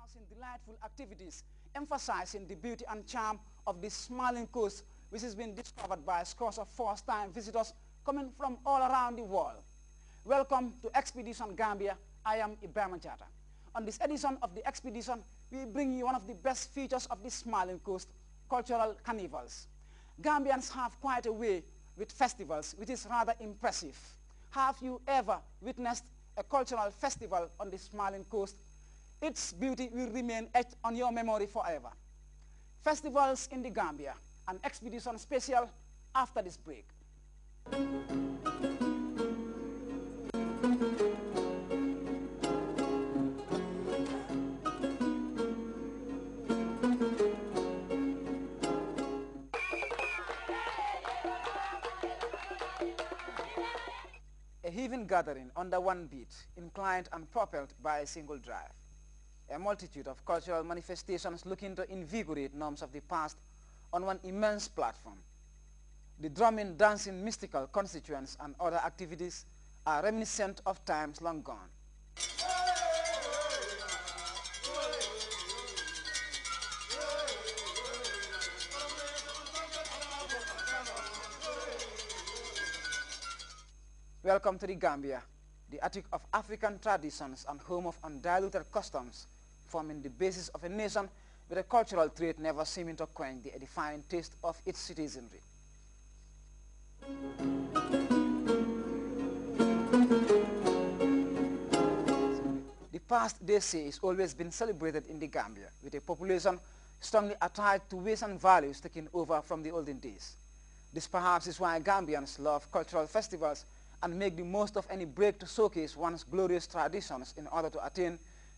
announcing delightful activities, emphasizing the beauty and charm of this smiling coast, which has been discovered by scores of first-time visitors coming from all around the world. Welcome to Expedition Gambia. I am Ibrahim Jata. On this edition of the expedition, we bring you one of the best features of this smiling coast, cultural carnivals. Gambians have quite a way with festivals, which is rather impressive. Have you ever witnessed a cultural festival on the smiling coast? Its beauty will remain etched on your memory forever. Festivals in the Gambia, an expedition special after this break. A heaving gathering under one beat, inclined and propelled by a single drive. A multitude of cultural manifestations looking to invigorate norms of the past on one immense platform. The drumming, dancing, mystical constituents and other activities are reminiscent of times long gone. Welcome to the Gambia, the attic of African traditions and home of undiluted customs, forming the basis of a nation with a cultural trait never seeming to quench the edifying taste of its citizenry. The past, they say, is always been celebrated in the Gambia, with a population strongly attached to ways and values taken over from the olden days. This perhaps is why Gambians love cultural festivals and make the most of any break to showcase one's glorious traditions in order to attain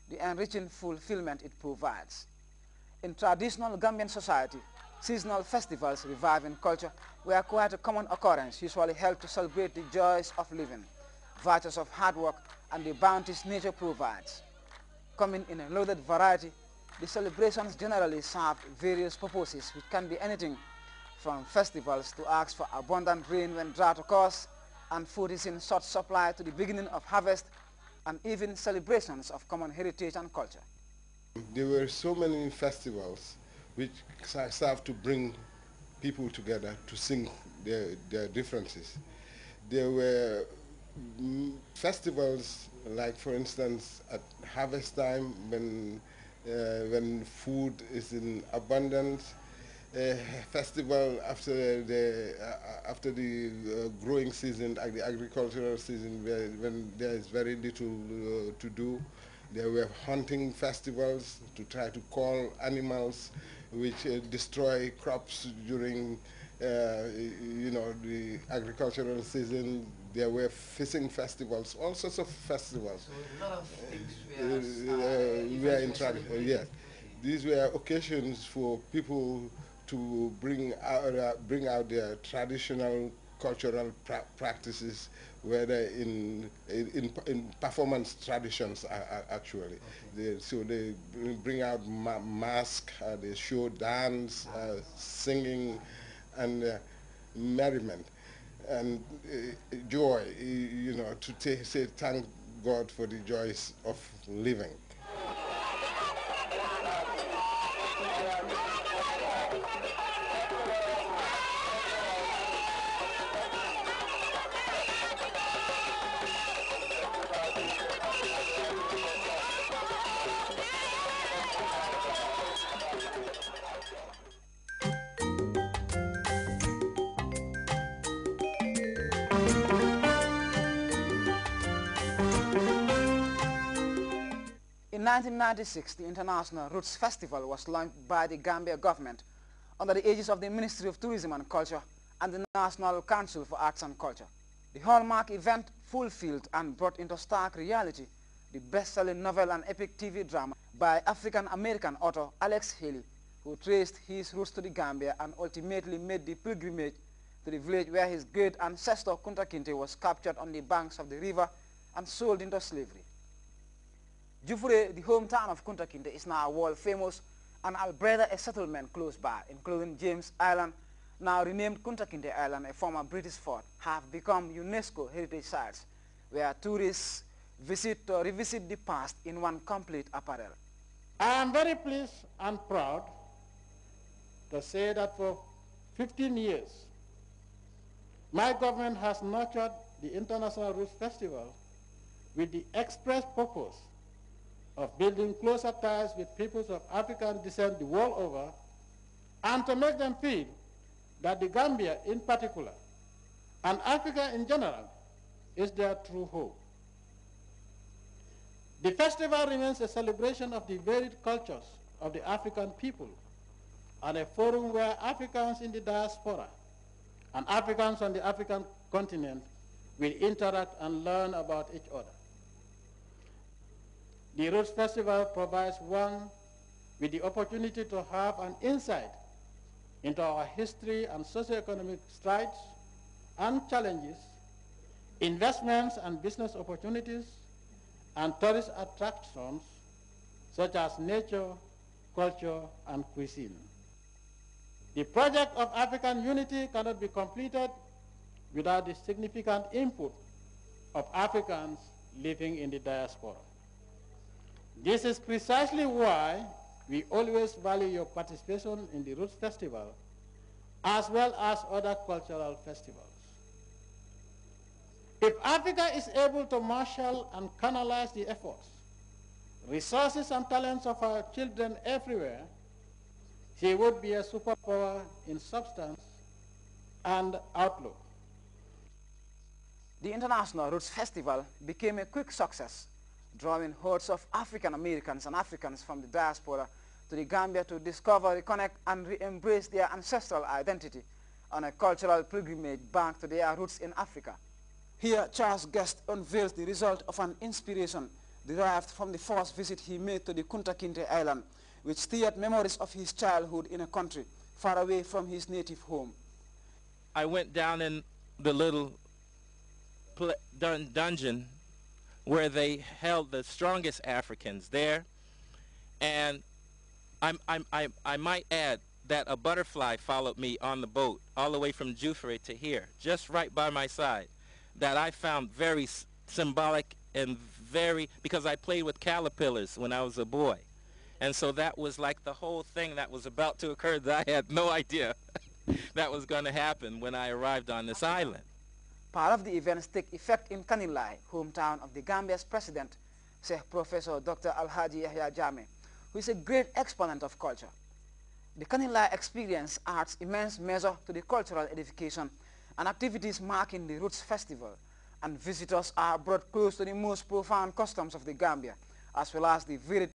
the enriching fulfillment it provides. In traditional Gambian society, seasonal festivals reviving culture were quite a common occurrence, usually held to celebrate the joys of living, virtues of hard work, and the bounties nature provides. Coming in a loaded variety, the celebrations generally served various purposes, which can be anything from festivals to ask for abundant rain when drought occurs, and food is in short supply to the beginning of harvest, and even celebrations of common heritage and culture. There were so many festivals which served to bring people together to sing their differences. There were festivals like, for instance, at harvest time when food is in abundance. Festival after the growing season, the agricultural season, when there is very little to do. There were hunting festivals to try to call animals which destroy crops during the agricultural season. There were fishing festivals, all sorts of festivals. So a lot of things were in tradition. Yes, these were occasions for people to bring out their traditional cultural practices, whether in performance traditions actually. Okay. So they bring out masks, they show dance, singing, and merriment, and joy. To say thank God for the joys of living. In 1996, the International Roots Festival was launched by the Gambia government under the aegis of the Ministry of Tourism and Culture and the National Council for Arts and Culture. The hallmark event fulfilled and brought into stark reality the best-selling novel and epic TV drama by African-American author Alex Haley, who traced his roots to the Gambia and ultimately made the pilgrimage to the village where his great ancestor Kunta Kinte was captured on the banks of the river and sold into slavery. Jufure, the hometown of Kunta Kinte, is now world famous, and Albreda, a settlement close by, including James Island, now renamed Kunta Kinte Island, a former British fort, have become UNESCO heritage sites where tourists visit or revisit the past in one complete apparel. I am very pleased and proud to say that for 15 years, my government has nurtured the International Roots Festival with the express purpose of building closer ties with peoples of African descent the world over, and to make them feel that the Gambia in particular, and Africa in general, is their true home. The festival remains a celebration of the varied cultures of the African people and a forum where Africans in the diaspora and Africans on the African continent will interact and learn about each other. The Roots Festival provides one with the opportunity to have an insight into our history and socioeconomic strides and challenges, investments and business opportunities, and tourist attractions such as nature, culture, and cuisine. The project of African unity cannot be completed without the significant input of Africans living in the diaspora. This is precisely why we always value your participation in the Roots Festival as well as other cultural festivals. If Africa is able to marshal and canalize the efforts, resources and talents of our children everywhere, she would be a superpower in substance and outlook. The International Roots Festival became a quick success, drawing hordes of African Americans and Africans from the diaspora to the Gambia to discover, reconnect, and re-embrace their ancestral identity on a cultural pilgrimage back to their roots in Africa. Here, Charles Guest unveils the result of an inspiration derived from the first visit he made to the Kunta Kinte Island, which stirred memories of his childhood in a country far away from his native home. I went down in the little dungeon where they held the strongest Africans there, and I might add that a butterfly followed me on the boat all the way from Jufre to here, just right by my side, that I found very symbolic and because I played with caterpillars when I was a boy. And so that was like the whole thing that was about to occur that I had no idea that was going to happen when I arrived on this island. Part of the events take effect in Kanilai, hometown of the Gambia's president, Sheikh Professor Dr. Alhaji Yahya Jammeh, who is a great exponent of culture. The Kanilai experience adds immense measure to the cultural edification and activities marking the Roots Festival, and visitors are brought close to the most profound customs of the Gambia, as well as the varied